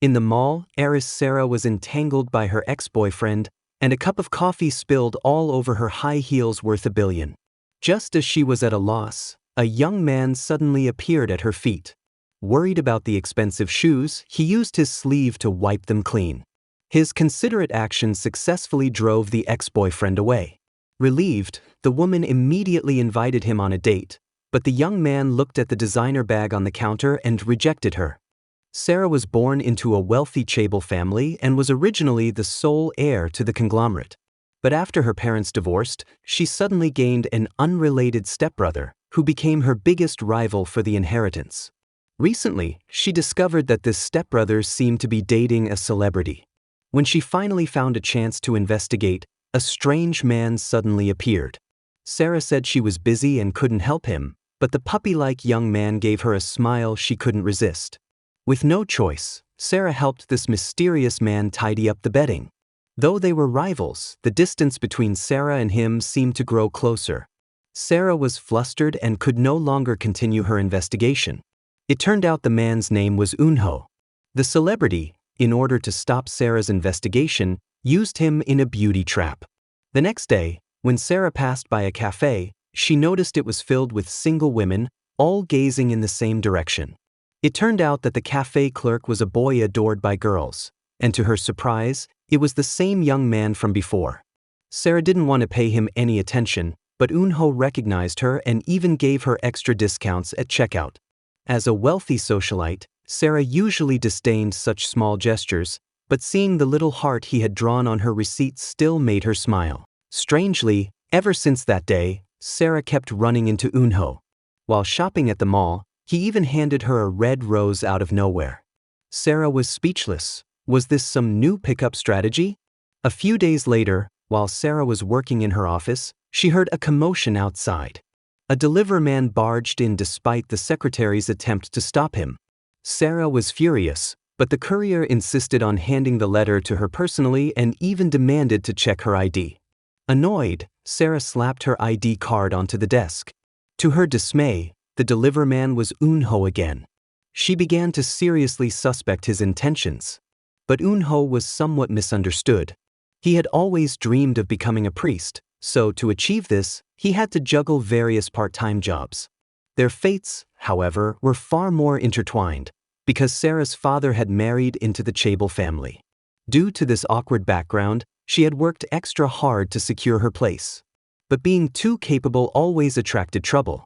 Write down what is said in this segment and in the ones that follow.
In the mall, heiress Sarah was entangled by her ex-boyfriend, and a cup of coffee spilled all over her high heels worth $1 billion. Just as she was at a loss, a young man suddenly appeared at her feet. Worried about the expensive shoes, he used his sleeve to wipe them clean. His considerate action successfully drove the ex-boyfriend away. Relieved, the woman immediately invited him on a date, but the young man looked at the designer bag on the counter and rejected her. Sarah was born into a wealthy Chable family and was originally the sole heir to the conglomerate. But after her parents divorced, she suddenly gained an unrelated stepbrother, who became her biggest rival for the inheritance. Recently, she discovered that this stepbrother seemed to be dating a celebrity. When she finally found a chance to investigate, a strange man suddenly appeared. Sarah said she was busy and couldn't help him, but the puppy-like young man gave her a smile she couldn't resist. With no choice, Sarah helped this mysterious man tidy up the bedding. Though they were rivals, the distance between Sarah and him seemed to grow closer. Sarah was flustered and could no longer continue her investigation. It turned out the man's name was Eunho. The celebrity, in order to stop Sarah's investigation, used him in a beauty trap. The next day, when Sarah passed by a cafe, she noticed it was filled with single women, all gazing in the same direction. It turned out that the cafe clerk was a boy adored by girls, and to her surprise, it was the same young man from before. Sarah didn't want to pay him any attention, but Eunho recognized her and even gave her extra discounts at checkout. As a wealthy socialite, Sarah usually disdained such small gestures, but seeing the little heart he had drawn on her receipt still made her smile. Strangely, ever since that day, Sarah kept running into Eunho. While shopping at the mall, he even handed her a red rose out of nowhere. Sarah was speechless. Was this some new pickup strategy? A few days later, while Sarah was working in her office, she heard a commotion outside. A delivery man barged in despite the secretary's attempt to stop him. Sarah was furious, but the courier insisted on handing the letter to her personally and even demanded to check her ID. Annoyed, Sarah slapped her ID card onto the desk. To her dismay, the delivery man was Eunho again. She began to seriously suspect his intentions. But Eunho was somewhat misunderstood. He had always dreamed of becoming a priest, so to achieve this, he had to juggle various part-time jobs. Their fates, however, were far more intertwined, because Sarah's father had married into the Chable family. Due to this awkward background, she had worked extra hard to secure her place. But being too capable always attracted trouble.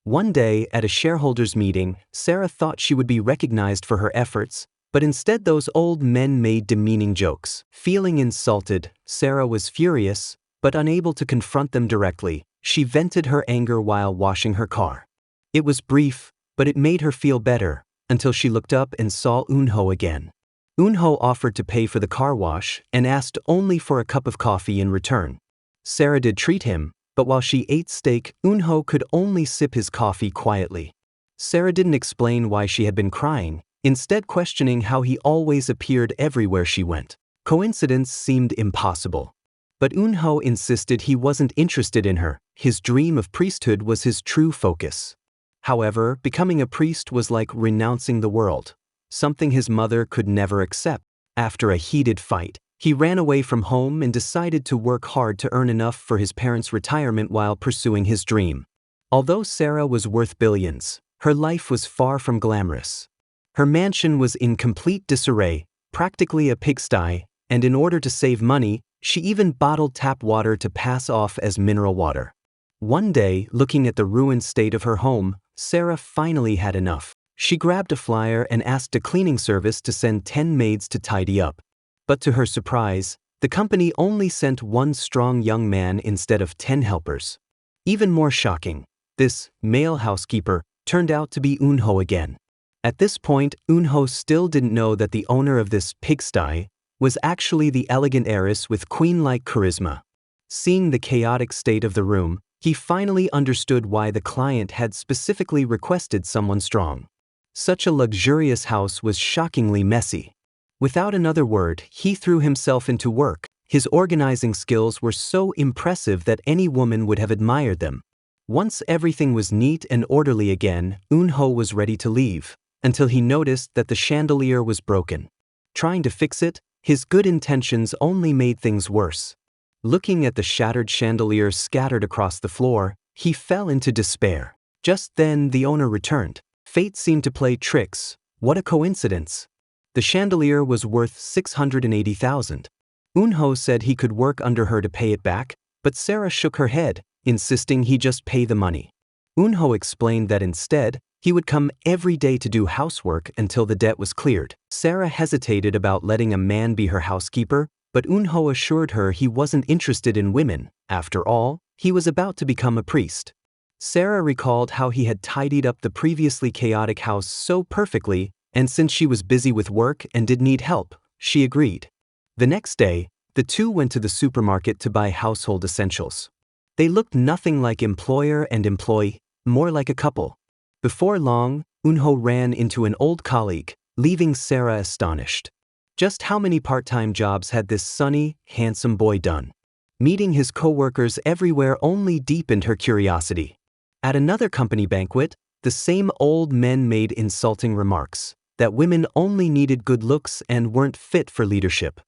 One day, at a shareholders' meeting, Sarah thought she would be recognized for her efforts, but instead those old men made demeaning jokes. Feeling insulted, Sarah was furious, but unable to confront them directly. She vented her anger while washing her car. It was brief, but it made her feel better, until she looked up and saw Eunho again. Eunho offered to pay for the car wash and asked only for a cup of coffee in return. Sarah did treat him, but while she ate steak, Eunho could only sip his coffee quietly. Sarah didn't explain why she had been crying, instead questioning how he always appeared everywhere she went. Coincidence seemed impossible. But Eunho insisted he wasn't interested in her. His dream of priesthood was his true focus. However, becoming a priest was like renouncing the world, something his mother could never accept. After a heated fight, he ran away from home and decided to work hard to earn enough for his parents' retirement while pursuing his dream. Although Sarah was worth billions, her life was far from glamorous. Her mansion was in complete disarray, practically a pigsty, and in order to save money, she even bottled tap water to pass off as mineral water. One day, looking at the ruined state of her home, Sarah finally had enough. She grabbed a flyer and asked a cleaning service to send 10 maids to tidy up. But to her surprise, the company only sent one strong young man instead of 10 helpers. Even more shocking, this male housekeeper turned out to be Eunho again. At this point, Eunho still didn't know that the owner of this pigsty was actually the elegant heiress with queen-like charisma. Seeing the chaotic state of the room, he finally understood why the client had specifically requested someone strong. Such a luxurious house was shockingly messy. Without another word, he threw himself into work. His organizing skills were so impressive that any woman would have admired them. Once everything was neat and orderly again, Eunho was ready to leave, until he noticed that the chandelier was broken. Trying to fix it, his good intentions only made things worse. Looking at the shattered chandelier scattered across the floor, he fell into despair. Just then the owner returned. Fate seemed to play tricks. What a coincidence. The chandelier was worth 680,000. Eunho said he could work under her to pay it back, but Sarah shook her head, insisting he just pay the money. Eunho explained that instead, he would come every day to do housework until the debt was cleared. Sarah hesitated about letting a man be her housekeeper, but Eunho assured her he wasn't interested in women. After all, he was about to become a priest. Sarah recalled how he had tidied up the previously chaotic house so perfectly, and since she was busy with work and did need help, she agreed. The next day, the two went to the supermarket to buy household essentials. They looked nothing like employer and employee, more like a couple. Before long, Eunho ran into an old colleague, leaving Sarah astonished. Just how many part-time jobs had this sunny, handsome boy done? Meeting his co-workers everywhere only deepened her curiosity. At another company banquet, the same old men made insulting remarks, that women only needed good looks and weren't fit for leadership.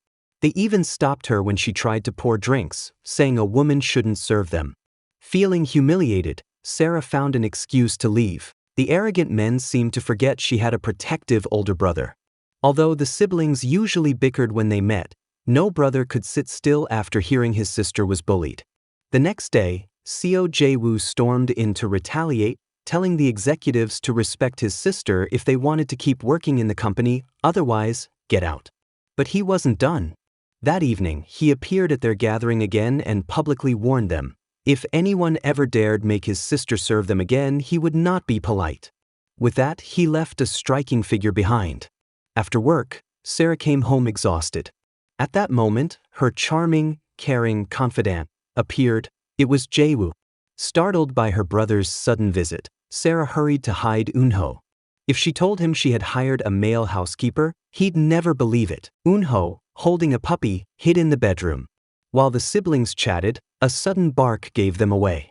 They even stopped her when she tried to pour drinks, saying a woman shouldn't serve them. Feeling humiliated, Sarah found an excuse to leave. The arrogant men seemed to forget she had a protective older brother. Although the siblings usually bickered when they met, no brother could sit still after hearing his sister was bullied. The next day, Seo Jae-woo stormed in to retaliate, telling the executives to respect his sister if they wanted to keep working in the company, otherwise, get out. But he wasn't done. That evening, he appeared at their gathering again and publicly warned them. If anyone ever dared make his sister serve them again, he would not be polite. With that, he left a striking figure behind. After work, Sarah came home exhausted. At that moment, her charming, caring confidant appeared. It was Jae-woo. Startled by her brother's sudden visit, Sarah hurried to hide Eunho. If she told him she had hired a male housekeeper, he'd never believe it. Eunho, holding a puppy, hid in the bedroom. While the siblings chatted, a sudden bark gave them away.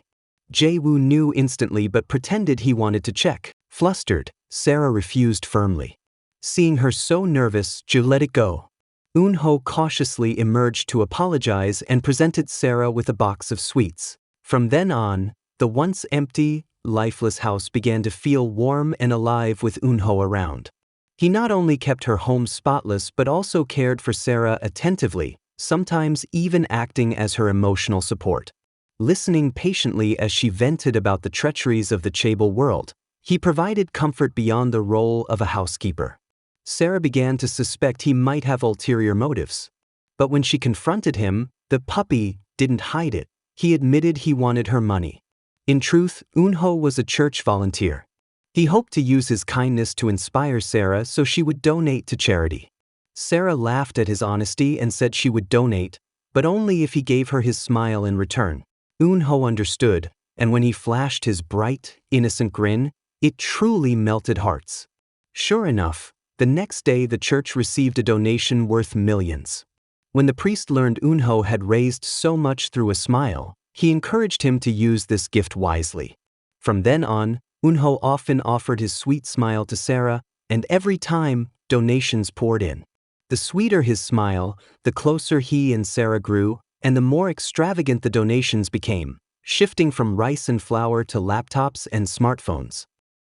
Jae-woo knew instantly but pretended he wanted to check. Flustered, Sarah refused firmly. Seeing her so nervous, Ju let it go. Eunho cautiously emerged to apologize and presented Sarah with a box of sweets. From then on, the once empty, lifeless house began to feel warm and alive with Eunho around. He not only kept her home spotless but also cared for Sarah attentively, sometimes even acting as her emotional support. Listening patiently as she vented about the treacheries of the chaebol world, he provided comfort beyond the role of a housekeeper. Sarah began to suspect he might have ulterior motives. But when she confronted him, the puppy didn't hide it. He admitted he wanted her money. In truth, Eunho was a church volunteer. He hoped to use his kindness to inspire Sarah so she would donate to charity. Sarah laughed at his honesty and said she would donate, but only if he gave her his smile in return. Eunho understood, and when he flashed his bright, innocent grin, it truly melted hearts. Sure enough, the next day the church received a donation worth millions. When the priest learned Eunho had raised so much through a smile, he encouraged him to use this gift wisely. From then on, Eunho often offered his sweet smile to Sarah, and every time, donations poured in. The sweeter his smile, the closer he and Sarah grew, and the more extravagant the donations became, shifting from rice and flour to laptops and smartphones.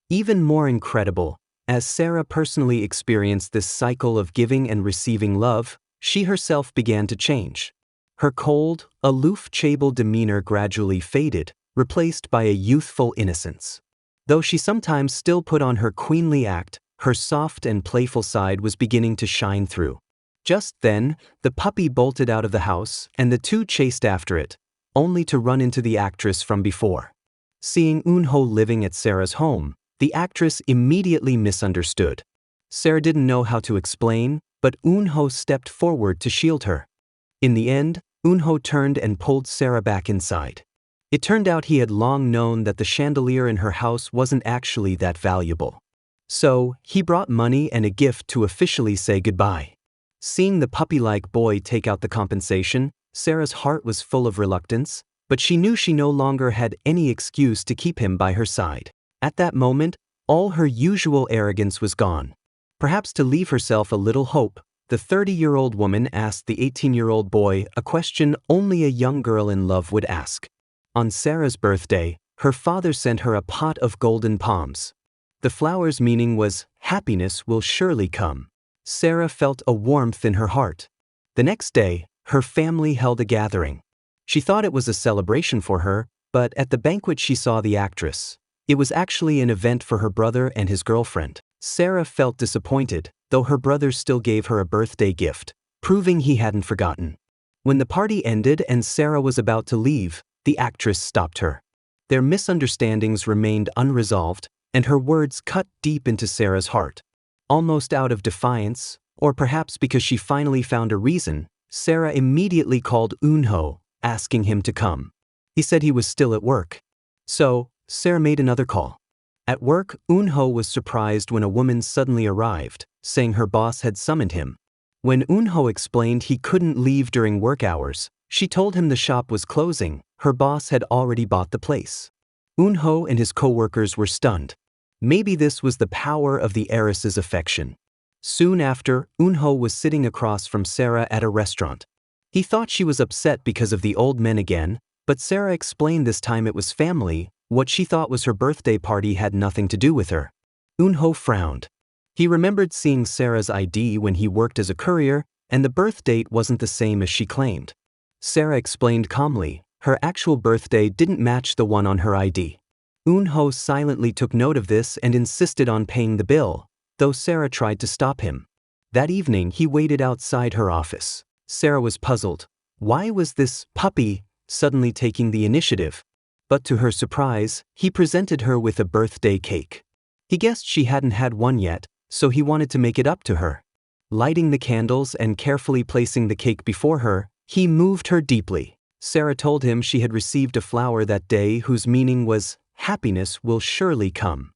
Even more incredible, as Sarah personally experienced this cycle of giving and receiving love, she herself began to change. Her cold, aloof chaebol demeanor gradually faded, replaced by a youthful innocence. Though she sometimes still put on her queenly act, her soft and playful side was beginning to shine through. Just then, the puppy bolted out of the house, and the two chased after it, only to run into the actress from before. Seeing Eunho living at Sarah's home, the actress immediately misunderstood. Sarah didn't know how to explain, but Eunho stepped forward to shield her. In the end, Eunho turned and pulled Sarah back inside. It turned out he had long known that the chandelier in her house wasn't actually that valuable. So, he brought money and a gift to officially say goodbye. Seeing the puppy-like boy take out the compensation, Sarah's heart was full of reluctance, but she knew she no longer had any excuse to keep him by her side. At that moment, all her usual arrogance was gone. Perhaps to leave herself a little hope, The 30-year-old woman asked the 18-year-old boy a question only a young girl in love would ask. On Sarah's birthday, her father sent her a pot of golden palms. The flower's meaning was, happiness will surely come. Sarah felt a warmth in her heart. The next day, her family held a gathering. She thought it was a celebration for her, but at the banquet she saw the actress. It was actually an event for her brother and his girlfriend. Sarah felt disappointed, though her brother still gave her a birthday gift, proving he hadn't forgotten. When the party ended and Sarah was about to leave, the actress stopped her. Their misunderstandings remained unresolved, and her words cut deep into Sarah's heart. Almost out of defiance, or perhaps because she finally found a reason, Sarah immediately called Eunho, asking him to come. He said he was still at work. So, Sarah made another call. At work, Eunho was surprised when a woman suddenly arrived, saying her boss had summoned him. When Eunho explained he couldn't leave during work hours, she told him the shop was closing. Her boss had already bought the place. Eunho and his co-workers were stunned. Maybe this was the power of the heiress's affection. Soon after, Eunho was sitting across from Sarah at a restaurant. He thought she was upset because of the old men again, but Sarah explained this time it was family. What she thought was her birthday party had nothing to do with her. Eunho frowned. He remembered seeing Sarah's ID when he worked as a courier, and the birth date wasn't the same as she claimed. Sarah explained calmly, her actual birthday didn't match the one on her ID. Eunho silently took note of this and insisted on paying the bill, though Sarah tried to stop him. That evening he waited outside her office. Sarah was puzzled. Why was this puppy suddenly taking the initiative? But to her surprise, he presented her with a birthday cake. He guessed she hadn't had one yet, so he wanted to make it up to her. Lighting the candles and carefully placing the cake before her, he moved her deeply. Sarah told him she had received a flower that day whose meaning was, happiness will surely come.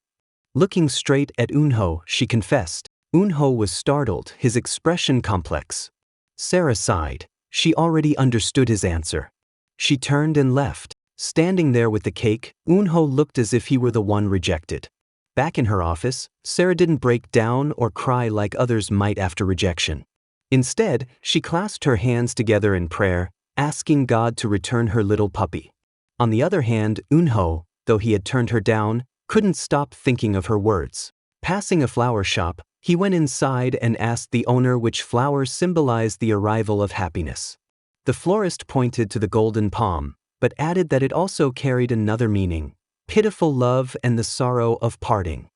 Looking straight at Eunho, she confessed. Eunho was startled, his expression complex. Sarah sighed. She already understood his answer. She turned and left. Standing there with the cake, Eunho looked as if he were the one rejected. Back in her office, Sarah didn't break down or cry like others might after rejection. Instead, she clasped her hands together in prayer, asking God to return her little puppy. On the other hand, Eunho, though he had turned her down, couldn't stop thinking of her words. Passing a flower shop, he went inside and asked the owner which flower symbolized the arrival of happiness. The florist pointed to the golden palm, but added that it also carried another meaning, pitiful love and the sorrow of parting.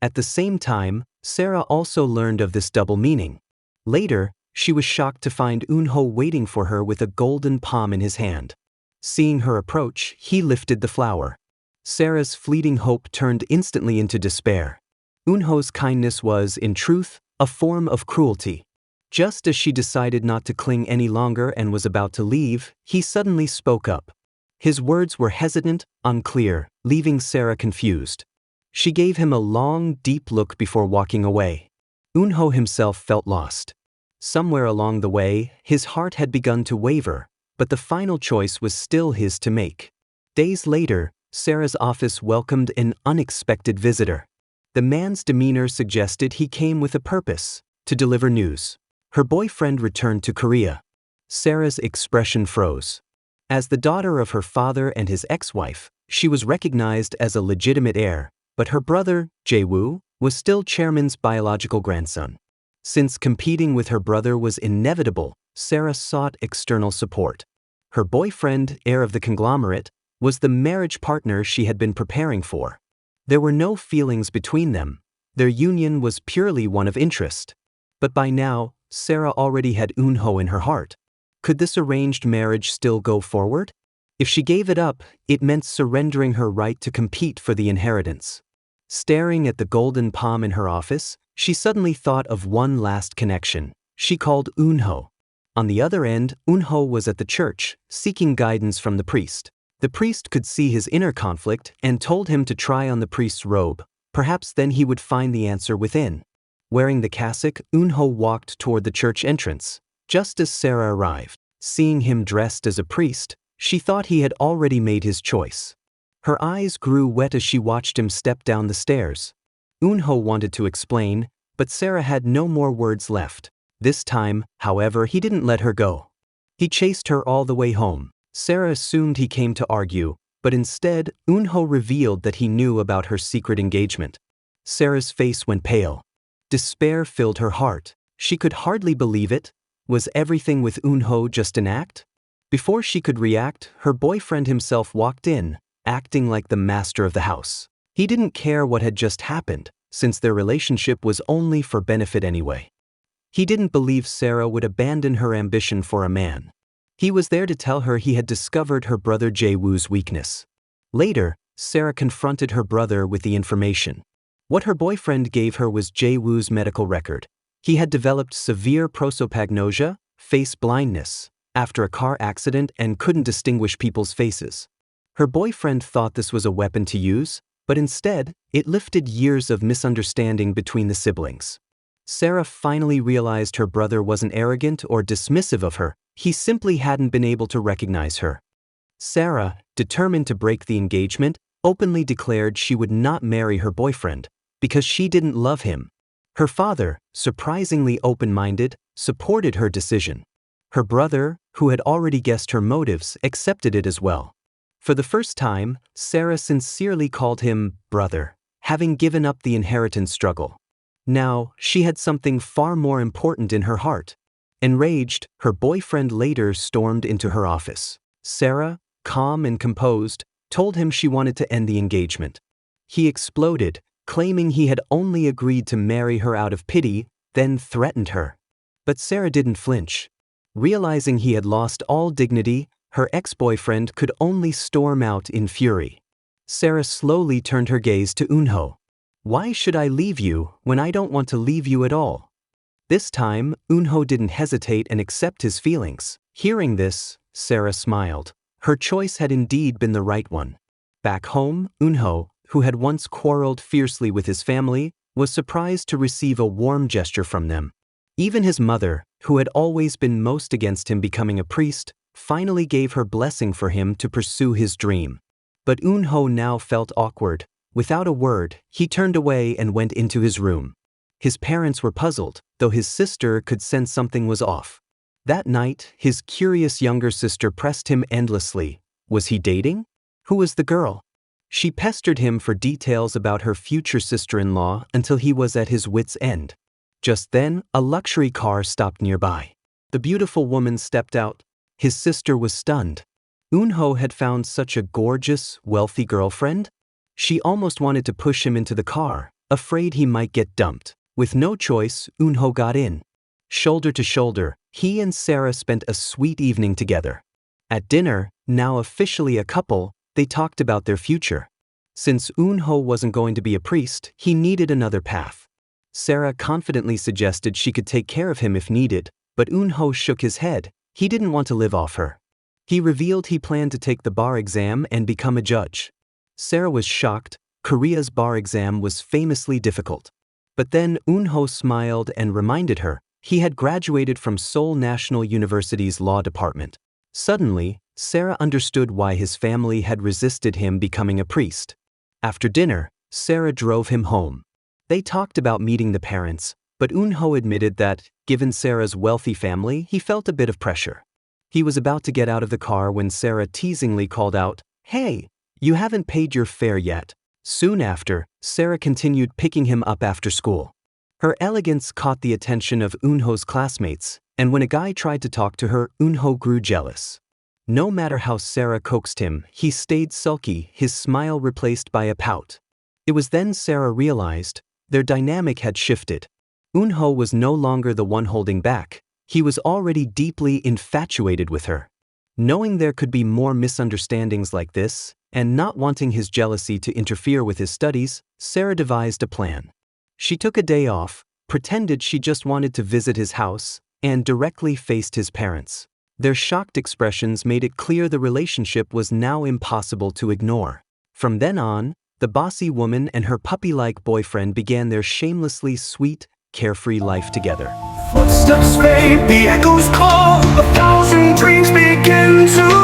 At the same time, Sarah also learned of this double meaning. Later, she was shocked to find Eunho waiting for her with a golden palm in his hand. Seeing her approach, he lifted the flower. Sarah's fleeting hope turned instantly into despair. Eunho's kindness was, in truth, a form of cruelty. Just as she decided not to cling any longer and was about to leave, he suddenly spoke up. His words were hesitant, unclear, leaving Sarah confused. She gave him a long, deep look before walking away. Eunho himself felt lost. Somewhere along the way, his heart had begun to waver, but the final choice was still his to make. Days later, Sarah's office welcomed an unexpected visitor. The man's demeanor suggested he came with a purpose, to deliver news. Her boyfriend returned to Korea. Sarah's expression froze. As the daughter of her father and his ex-wife, she was recognized as a legitimate heir, but her brother, Jae-woo, was still chairman's biological grandson. Since competing with her brother was inevitable, Sarah sought external support. Her boyfriend, heir of the conglomerate, was the marriage partner she had been preparing for. There were no feelings between them. Their union was purely one of interest. But by now, Sarah already had Eunho in her heart. Could this arranged marriage still go forward? If she gave it up, it meant surrendering her right to compete for the inheritance. Staring at the golden palm in her office, she suddenly thought of one last connection. She called Eunho. On the other end, Eunho was at the church, seeking guidance from the priest. The priest could see his inner conflict and told him to try on the priest's robe. Perhaps then he would find the answer within. Wearing the cassock, Eunho walked toward the church entrance. Just as Sarah arrived, seeing him dressed as a priest, she thought he had already made his choice. Her eyes grew wet as she watched him step down the stairs. Eunho wanted to explain, but Sarah had no more words left. This time, however, he didn't let her go. He chased her all the way home. Sarah assumed he came to argue, but instead, Eun-ho revealed that he knew about her secret engagement. Sarah's face went pale. Despair filled her heart. She could hardly believe it. Was everything with Eun-ho just an act? Before she could react, her boyfriend himself walked in, acting like the master of the house. He didn't care what had just happened, since their relationship was only for benefit anyway. He didn't believe Sarah would abandon her ambition for a man. He was there to tell her he had discovered her brother Jae-woo's weakness. Later, Sarah confronted her brother with the information. What her boyfriend gave her was Jae-woo's medical record. He had developed severe prosopagnosia, face blindness, after a car accident and couldn't distinguish people's faces. Her boyfriend thought this was a weapon to use, but instead, it lifted years of misunderstanding between the siblings. Sarah finally realized her brother wasn't arrogant or dismissive of her, he simply hadn't been able to recognize her. Sarah, determined to break the engagement, openly declared she would not marry her boyfriend, because she didn't love him. Her father, surprisingly open-minded, supported her decision. Her brother, who had already guessed her motives, accepted it as well. For the first time, Sarah sincerely called him brother, having given up the inheritance struggle. Now, she had something far more important in her heart. Enraged, her boyfriend later stormed into her office. Sarah, calm and composed, told him she wanted to end the engagement. He exploded, claiming he had only agreed to marry her out of pity, then threatened her. But Sarah didn't flinch. Realizing he had lost all dignity, her ex-boyfriend could only storm out in fury. Sarah slowly turned her gaze to Eun-ho. "Why should I leave you when I don't want to leave you at all?" This time, Eun-ho didn't hesitate and accept his feelings. Hearing this, Sarah smiled. Her choice had indeed been the right one. Back home, Eun-ho, who had once quarreled fiercely with his family, was surprised to receive a warm gesture from them. Even his mother, who had always been most against him becoming a priest, finally gave her blessing for him to pursue his dream. But Eun-ho now felt awkward. Without a word, he turned away and went into his room. His parents were puzzled, though his sister could sense something was off. That night, his curious younger sister pressed him endlessly. Was he dating? Who was the girl? She pestered him for details about her future sister-in-law until he was at his wits' end. Just then, a luxury car stopped nearby. The beautiful woman stepped out. His sister was stunned. Eun-ho had found such a gorgeous, wealthy girlfriend? She almost wanted to push him into the car, afraid he might get dumped. With no choice, Eun-ho got in. Shoulder to shoulder, he and Sarah spent a sweet evening together. At dinner, now officially a couple, they talked about their future. Since Eun-ho wasn't going to be a priest, he needed another path. Sarah confidently suggested she could take care of him if needed, but Eun-ho shook his head. He didn't want to live off her. He revealed he planned to take the bar exam and become a judge. Sarah was shocked. Korea's bar exam was famously difficult. But then Eun-ho smiled and reminded her he had graduated from Seoul National University's law department. Suddenly, Sarah understood why his family had resisted him becoming a priest. After dinner, Sarah drove him home. They talked about meeting the parents, but Eun-ho admitted that, given Sarah's wealthy family, he felt a bit of pressure. He was about to get out of the car when Sarah teasingly called out, "Hey, you haven't paid your fare yet." Soon after, Sarah continued picking him up after school. Her elegance caught the attention of Eun-ho's classmates, and when a guy tried to talk to her, Eun-ho grew jealous. No matter how Sarah coaxed him, he stayed sulky, his smile replaced by a pout. It was then Sarah realized their dynamic had shifted. Eun-ho was no longer the one holding back. He was already deeply infatuated with her. Knowing there could be more misunderstandings like this, and not wanting his jealousy to interfere with his studies, Sarah devised a plan. She took a day off, pretended she just wanted to visit his house, and directly faced his parents. Their shocked expressions made it clear the relationship was now impossible to ignore. From then on, the bossy woman and her puppy-like boyfriend began their shamelessly sweet, carefree life together. Footsteps fade, the echoes call, 1,000 dreams begin to